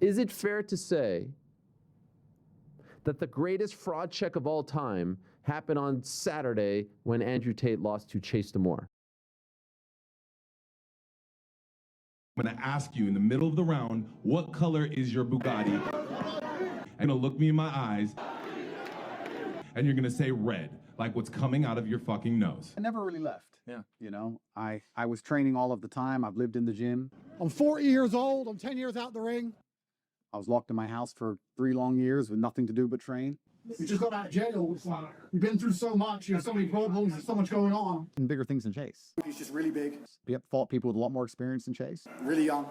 Is it fair to say that the greatest fraud check of all time happened on Saturday when Andrew Tate lost to Chase Demore? I'm going to ask you in the middle of the round, what color is your Bugatti? You're going to look me in my eyes, and you're going to say red, like what's coming out of your fucking nose. I never really left. Yeah. You know, I was training all of the time. I've lived in the gym. I'm 40 years old. I'm 10 years out the ring. I was locked in my house for 3 long years with nothing to do but train. You just got out of jail. It's like, you've been through so much. You have so many problems. There's so much going on. And bigger things than Chase. He's just really big. We fought people with a lot more experience than Chase. Really young.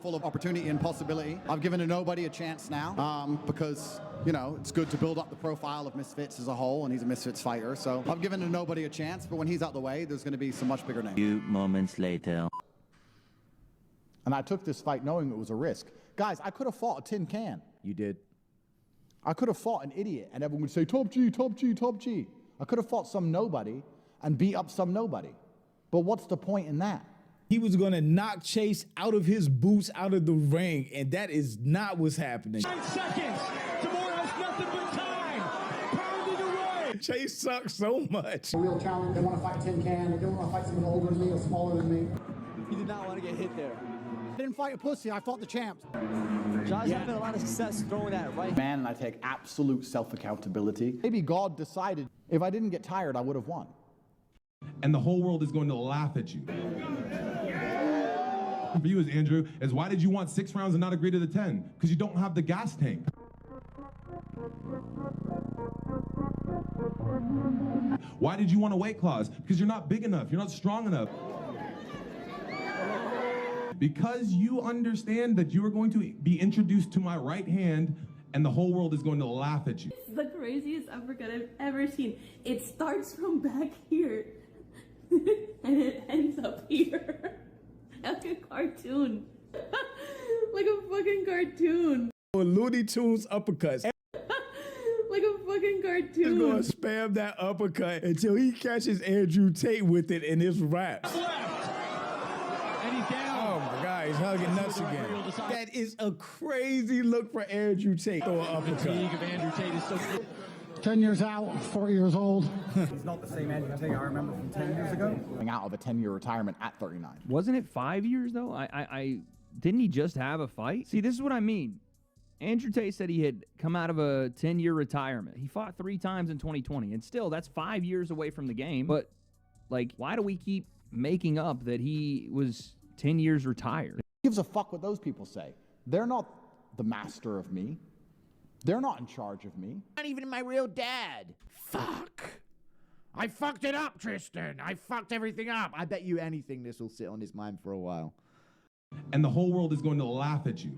Full of opportunity and possibility. I've given a nobody a chance now because, you know, it's good to build up the profile of Misfits as a whole, and he's a Misfits fighter. So I've given a nobody a chance, but when he's out the way, there's going to be some much bigger names. A few moments later. And I took this fight knowing it was a risk. Guys, I could have fought a tin can. You did. I could have fought an idiot, and everyone would say, top G, top G, top G. I could have fought some nobody and beat up some nobody. But what's the point in that? He was going to knock Chase out of his boots, out of the ring, and that is not what's happening. 9 seconds. Demore has nothing but time. Pounding away. Chase sucks so much. A real challenge. They want to fight tin can. They don't want to fight someone older than me or smaller than me. He did not want to get hit there. I didn't fight a pussy. I fought the champ. John's having a lot of success throwing that right. Man, and I take absolute self-accountability. Maybe God decided if I didn't get tired, I would have won. And the whole world is going to laugh at you. For you, as Andrew, is why did you want 6 rounds and not agree to the 10? Because you don't have the gas tank. Why did you want a weight clause? Because you're not big enough, you're not strong enough. Because you understand that you are going to be introduced to my right hand and the whole world is going to laugh at you. It's the craziest uppercut I've ever seen. It starts from back here and it ends up here. Like a cartoon. Like a fucking cartoon. Looney Tunes uppercuts. Like a fucking cartoon. He's gonna spam that uppercut until he catches Andrew Tate with it in his raps. And he's down. Oh my God, he's hugging nuts again. That is a crazy look for Andrew Tate. Throw an uppercut. The fatigue of Andrew Tate is so 10 years out, 40 years old. He's not the same Andrew Tate I remember from 10 years ago. Coming out of a 10-year retirement at 39. Wasn't it 5 years, though? I didn't he just have a fight? See, this is what I mean. Andrew Tate said he had come out of a 10-year retirement. He fought 3 times in 2020, and still, that's 5 years away from the game. But, like, why do we keep making up that he was 10 years retired? Who gives a fuck what those people say? They're not the master of me. They're not in charge of me. Not even my real dad. Fuck. I fucked it up, Tristan. I fucked everything up. I bet you anything this will sit on his mind for a while. And the whole world is going to laugh at you.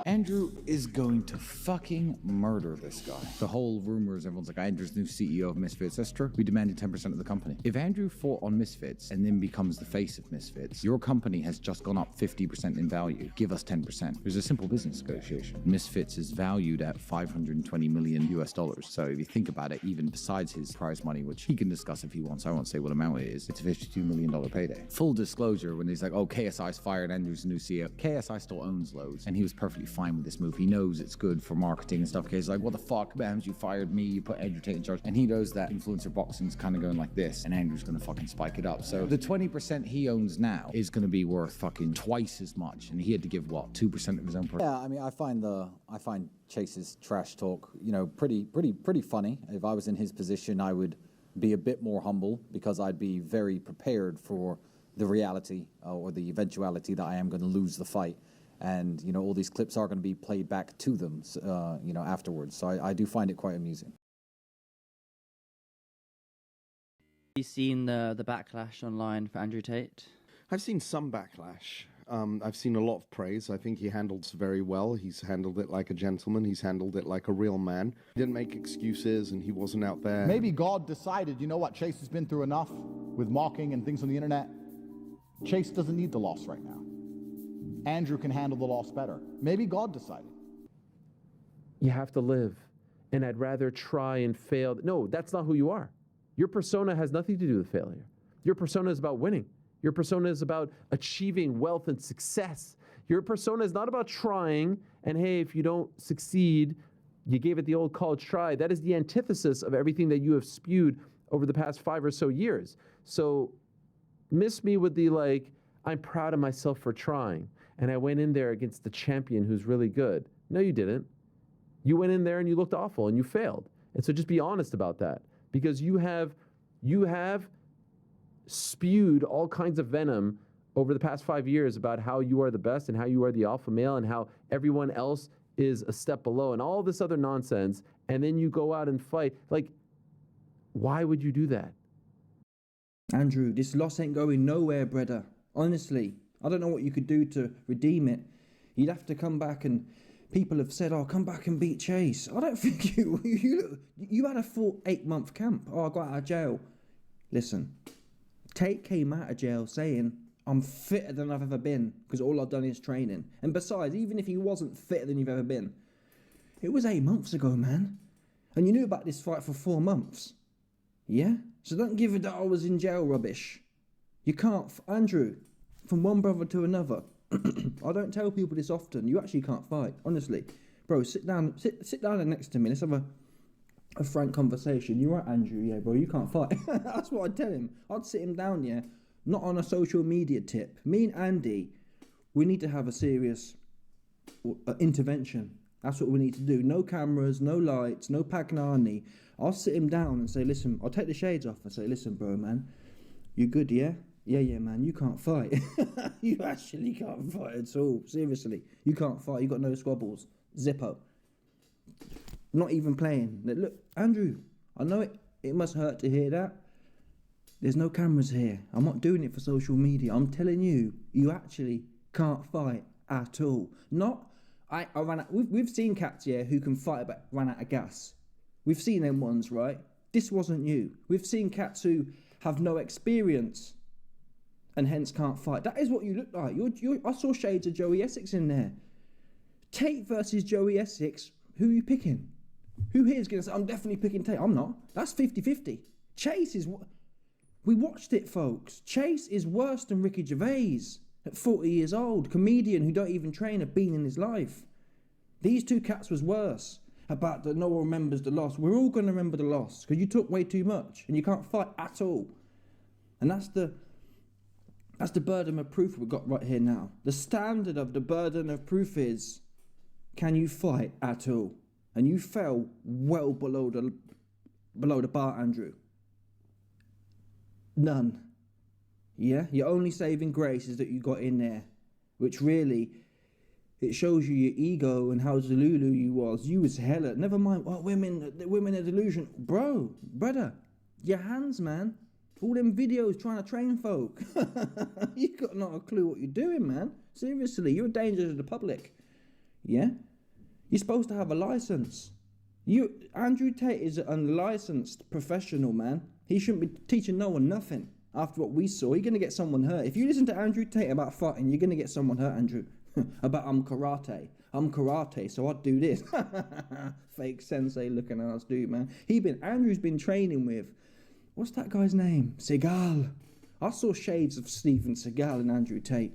Andrew is going to fucking murder this guy. The whole rumors, everyone's like, Andrew's new CEO of Misfits. That's true. We demanded 10% of the company. If Andrew fought on Misfits and then becomes the face of Misfits, your company has just gone up 50% in value. Give us 10%. There's a simple business negotiation. Misfits is valued at $520 million US. So if you think about it, even besides his prize money, which he can discuss if he wants, I won't say what amount it is, it's a $52 million payday. Full disclosure, when he's like, oh, KSI's fired, Andrew's the new CEO. KSI still owns loads, and he was perfectly fine with this move. He knows it's good for marketing and stuff. He's like, what the fuck, Bams, you fired me, you put Andrew Tate in charge. And he knows that influencer boxing's kind of going like this, and Andrew's going to fucking spike it up. So the 20% he owns now is going to be worth fucking twice as much. And he had to give, what, 2% of his own product? Yeah, I mean, I find Chase's trash talk, you know, pretty funny. If I was in his position, I would be a bit more humble because I'd be very prepared for the reality or the eventuality that I am going to lose the fight. And, you know, all these clips are going to be played back to them, you know, afterwards. So I do find it quite amusing. Have you seen the backlash online for Andrew Tate? I've seen some backlash. I've seen a lot of praise. I think he handled it very well. He's handled it like a gentleman. He's handled it like a real man. He didn't make excuses and he wasn't out there. Maybe God decided, you know what, Chase has been through enough with mocking and things on the internet. Chase doesn't need the loss right now. Andrew can handle the loss better. Maybe God decided. You have to live, and I'd rather try and fail. No, that's not who you are. Your persona has nothing to do with failure. Your persona is about winning. Your persona is about achieving wealth and success. Your persona is not about trying, and hey, if you don't succeed, you gave it the old college try. That is the antithesis of everything that you have spewed over the past 5 or so years. So miss me with the like, I'm proud of myself for trying. And I went in there against the champion who's really good. No, you didn't. You went in there and you looked awful and you failed. And so just be honest about that, because you have spewed all kinds of venom over the past 5 years about how you are the best and how you are the alpha male and how everyone else is a step below and all this other nonsense. And then you go out and fight. Like, why would you do that? Andrew, this loss ain't going nowhere, brother. Honestly, I don't know what you could do to redeem it. You'd have to come back, and people have said, oh, come back and beat Chase. I don't think you had a full 8-month camp. Oh, I got out of jail. Listen, Tate came out of jail saying, I'm fitter than I've ever been because all I've done is training. And besides, even if he wasn't fitter than you've ever been, it was 8 months ago, man. And you knew about this fight for 4 months. Yeah? So don't give it that I was in jail rubbish. You can't, Andrew, from one brother to another. I don't tell people this often. You actually can't fight, honestly. Bro, sit down there next to me. Let's have a frank conversation. You're right, Andrew. Yeah, bro, you can't fight. That's what I'd tell him. I'd sit him down, yeah. Not on a social media tip. Me and Andy, we need to have a serious intervention. That's what we need to do. No cameras, no lights, no Pagnani. I'll sit him down and say, listen, I'll take the shades off and say, listen, bro, man, you good, yeah? Yeah, man, you can't fight. You actually can't fight at all. Seriously, you can't fight. You got no squabbles. Zippo. Not even playing. Look, Andrew, I know it must hurt to hear that. There's no cameras here. I'm not doing it for social media. I'm telling you, you actually can't fight at all. I ran out. We've seen cats, yeah, who can fight but ran out of gas. We've seen them ones, right? This wasn't you. We've seen cats who have no experience and hence can't fight. That is what you look like. I saw shades of Joey Essex in there. Tate versus Joey Essex, who are you picking? Who here is going to say, I'm definitely picking Tate? I'm not. That's 50-50. Chase is... We watched it, folks. Chase is worse than Ricky Gervais at 40 years old. Comedian who don't even train a bean in his life. These two cats was worse. About the no one remembers the loss. We're all going to remember the loss because you took way too much and you can't fight at all. And that's the burden of proof we've got right here now. The standard of the burden of proof is, can you fight at all? And you fell well below the bar, Andrew. None. Yeah? Your only saving grace is that you got in there, which really, it shows you your ego and how Zalulu you was. You was hella. Never mind, well, women are delusion. Brother, your hands, man. All them videos trying to train folk. You got not a clue what you're doing, man. Seriously, you're a danger to the public. Yeah? You're supposed to have a license. Andrew Tate is an unlicensed professional, man. He shouldn't be teaching no one nothing. After what we saw, you're going to get someone hurt. If you listen to Andrew Tate about fighting, you're going to get someone hurt, Andrew. About I'm karate, so I'd do this. Fake sensei looking ass dude, man. Andrew's been training with, what's that guy's name? Seagal. I saw shades of Steven Seagal and Andrew Tate.